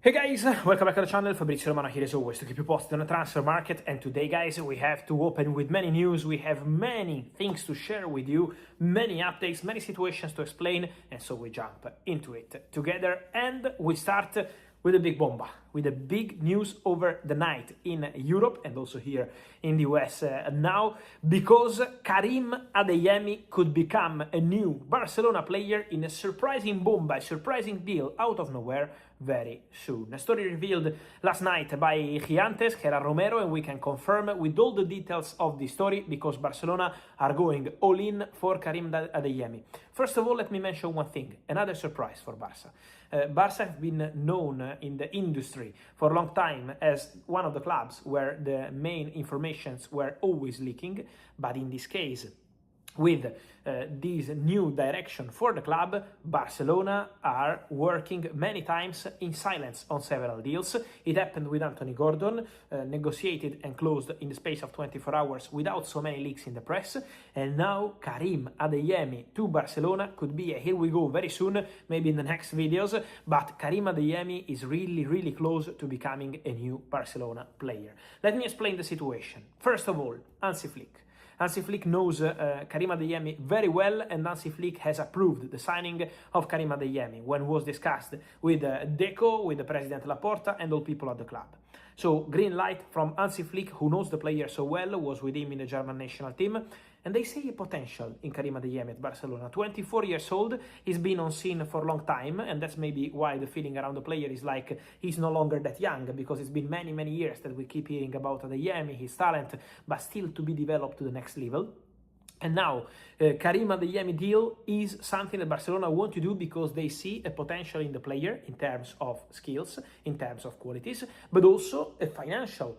Hey guys, welcome back to the channel. Fabrizio Romano here as always to keep you posted on the transfer market. And today, guys, we have to open with many news. We have many things to share with you, many updates, many situations to explain. And so we jump into it together. And we start with a big bomba, with the big news over the night in Europe and also here in the US now, because Karim Adeyemi could become a new Barcelona player in a surprising bomba, a surprising deal out of nowhere very soon. A story revealed last night by Gerard Romero, and we can confirm with all the details of the story because Barcelona are going all in for Karim Adeyemi. First of all, let me mention one thing, another surprise for Barca. Barca have been known in the industry for a long time as one of the clubs where the main informations were always leaking, but in this case, with this new direction for the club, Barcelona are working many times in silence on several deals. It happened with Anthony Gordon, negotiated and closed in the space of 24 hours without so many leaks in the press. And now Karim Adeyemi to Barcelona could be a here we go very soon, maybe in the next videos. But Karim Adeyemi is really close to becoming a new Barcelona player. Let me explain the situation. First of all, Hansi Flick. Hansi Flick knows Karim Adeyemi very well, and Hansi Flick has approved the signing of Karim Adeyemi when was discussed with Deco, with the president Laporta, and all people at the club. So green light from Hansi Flick, who knows the player so well, was with him in the German national team, and they see a potential in Karim Adeyemi at Barcelona. 24 years old, he's been on scene for a long time, and that's maybe why the feeling around the player is like he's no longer that young, because it's been many years that we keep hearing about Adeyemi, his talent, but still to be developed to the next level. And now, Karim Adeyemi deal is something that Barcelona want to do because they see a potential in the player in terms of skills, in terms of qualities, but also a financial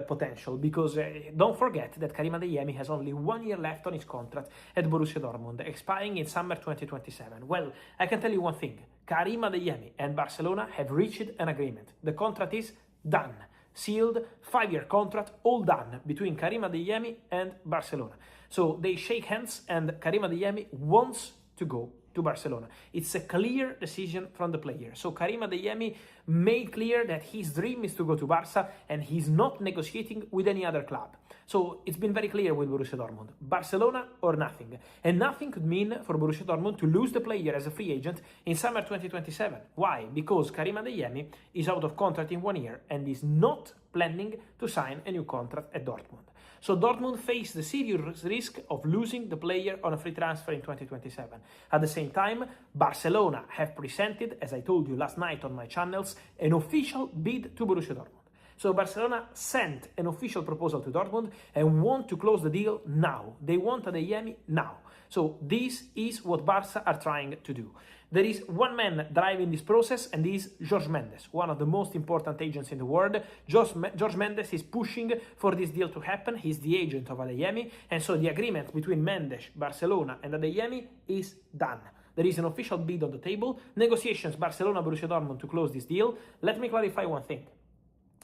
potential, because don't forget that Karim Adeyemi has only 1 year left on his contract at Borussia Dortmund, expiring in summer 2027. Well, I can tell you one thing, Karim Adeyemi and Barcelona have reached an agreement. The contract is done. Sealed, 5-year contract, all done between Karim Adeyemi and Barcelona. So they shake hands, and Karim Adeyemi wants to go to Barcelona. It's a clear decision from the player. So Karim Adeyemi made clear that his dream is to go to Barca, and he's not negotiating with any other club. So it's been very clear with Borussia Dortmund. Barcelona or nothing. And nothing could mean for Borussia Dortmund to lose the player as a free agent in summer 2027. Why? Because Karim Adeyemi is out of contract in 1 year and is not planning to sign a new contract at Dortmund. So Dortmund faced the serious risk of losing the player on a free transfer in 2027. At the same time, Barcelona have presented, as I told you last night on my channels, an official bid to Borussia Dortmund. So Barcelona sent an official proposal to Dortmund and want to close the deal now. They want Adeyemi now. So this is what Barca are trying to do. There is one man driving this process, and this is Jorge Mendes, one of the most important agents in the world. Jorge Mendes is pushing for this deal to happen. He's the agent of Adeyemi, and so the agreement between Mendes, Barcelona, and Adeyemi is done. There is an official bid on the table. Negotiations Barcelona-Borussia Dortmund to close this deal. Let me clarify one thing,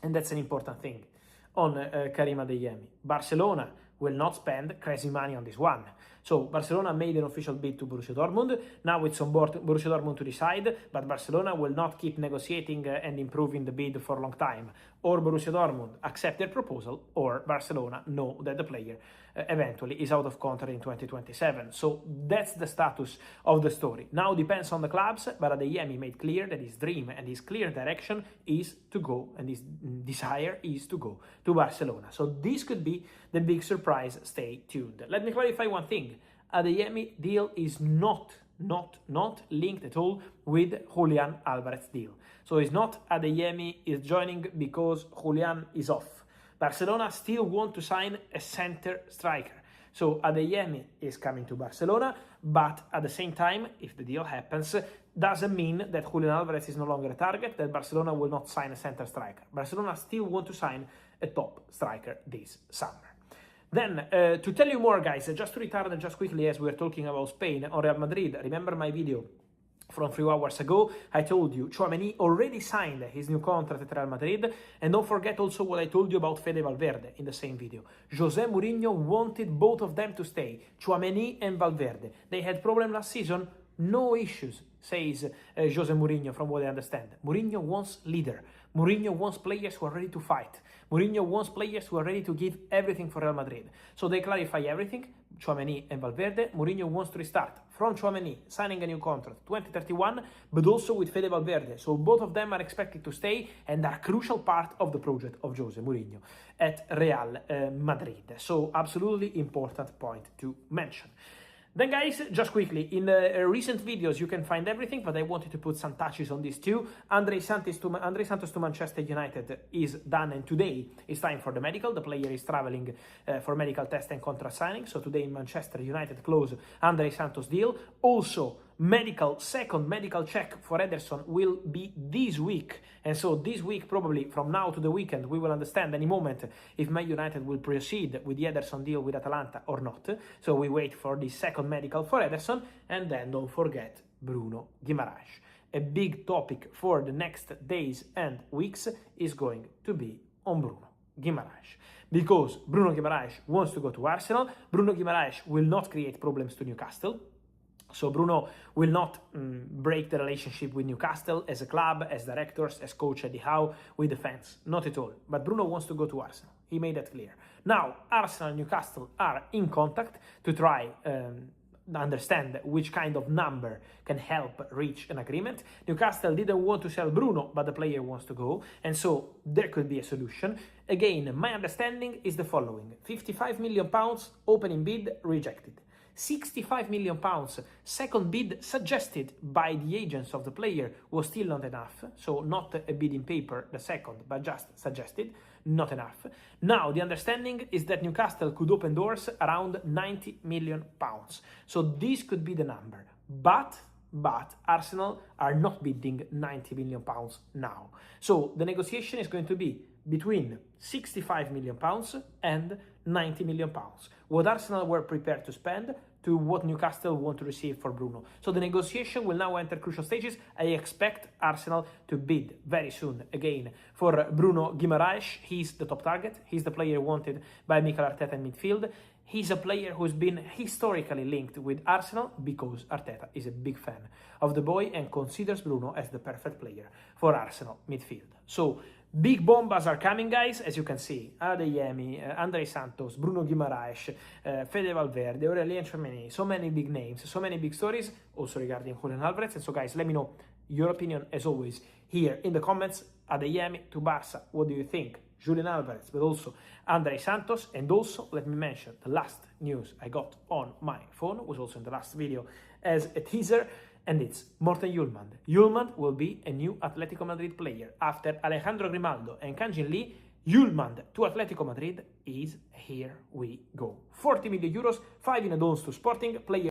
and that's an important thing on Karim Adeyemi. Barcelona will not spend crazy money on this one. So Barcelona made an official bid to Borussia Dortmund. Now it's on board Borussia Dortmund to decide, but Barcelona will not keep negotiating and improving the bid for a long time. Or Borussia Dortmund accept their proposal, or Barcelona know that the player eventually is out of contract in 2027. So that's the status of the story. Now depends on the clubs, but Adeyemi made clear that his dream and his clear direction is to go, and his desire is to go to Barcelona. So this could be the big surprise. Stay tuned. Let me clarify one thing. Adeyemi deal is not linked at all with Julián Álvarez deal. So it's not Adeyemi is joining because Julián is off. Barcelona still want to sign a center striker. So Adeyemi is coming to Barcelona, but at the same time, if the deal happens, doesn't mean that Julián Álvarez is no longer a target, that Barcelona will not sign a center striker. Barcelona still want to sign a top striker this summer. Then, to tell you more, guys, just to return just quickly as we were talking about Spain or Real Madrid, remember my video from 3 hours ago? I told you Tchouaméni already signed his new contract at Real Madrid, and don't forget also what I told you about Fede Valverde in the same video. José Mourinho wanted both of them to stay, Tchouaméni and Valverde. They had problem last season, no issues. says Jose Mourinho, from what I understand. Mourinho wants leader. Mourinho wants players who are ready to fight. Mourinho wants players who are ready to give everything for Real Madrid. So they clarify everything, Tchouaméni and Valverde. Mourinho wants to restart from Tchouaméni, signing a new contract, 2031, but also with Fede Valverde. So both of them are expected to stay and are a crucial part of the project of Jose Mourinho at Real Madrid. So absolutely important point to mention. Then guys, just quickly, in recent videos you can find everything, but I wanted to put some touches on this too. André Santos to Manchester United is done, and today is time for the medical. The player is traveling for medical test and contract signing, so today Manchester United close André Santos deal. Also, second medical check for Ederson will be this week, and so this week, probably from now to the weekend, we will understand any moment if Man United will proceed with the Ederson deal with Atalanta or not. So we wait for the second medical for Ederson, and then don't forget Bruno Guimaraes. A big topic for the next days and weeks is going to be on Bruno Guimaraes, because Bruno Guimaraes wants to go to Arsenal. Bruno Guimaraes will not create problems to Newcastle. So Bruno will not break the relationship with Newcastle as a club, as directors, as coach Eddie Howe, with the fans. Not at all. But Bruno wants to go to Arsenal. He made that clear. Now, Arsenal and Newcastle are in contact to try understand which kind of number can help reach an agreement. Newcastle didn't want to sell Bruno, but the player wants to go, and so there could be a solution. Again, my understanding is the following: £55 million opening bid rejected. £65 million second bid suggested by the agents of the player was still not enough, so not a bid in paper, the second, but just suggested, not enough. Now the understanding is that Newcastle could open doors around £90 million, so this could be the number, but Arsenal are not bidding £90 million now. So the negotiation is going to be between £65 million and £90 million. What Arsenal were prepared to spend to what Newcastle want to receive for Bruno. So the negotiation will now enter crucial stages. I expect Arsenal to bid very soon again for Bruno Guimaraes. He's the top target. He's the player wanted by Mikel Arteta in midfield. He's a player who's been historically linked with Arsenal because Arteta is a big fan of the boy and considers Bruno as the perfect player for Arsenal midfield. So big bombas are coming, guys, as you can see. Adeyemi, André Santos, Bruno Guimaraes, Fede Valverde, Aurelien Tchouaméni, so many big names, so many big stories, also regarding Julián Álvarez. And so, guys, let me know your opinion, as always, here in the comments. Adeyemi to Barca, what do you think? Julián Álvarez, but also André Santos. And also, let me mention, the last news I got on my phone was also in the last video as a teaser, and it's Morten Hjulmand. Hjulmand will be a new Atletico Madrid player. After Alejandro Grimaldo and Kang-in Lee, Hjulmand to Atletico Madrid is here we go. 40 million euros, 5 in advance to Sporting, player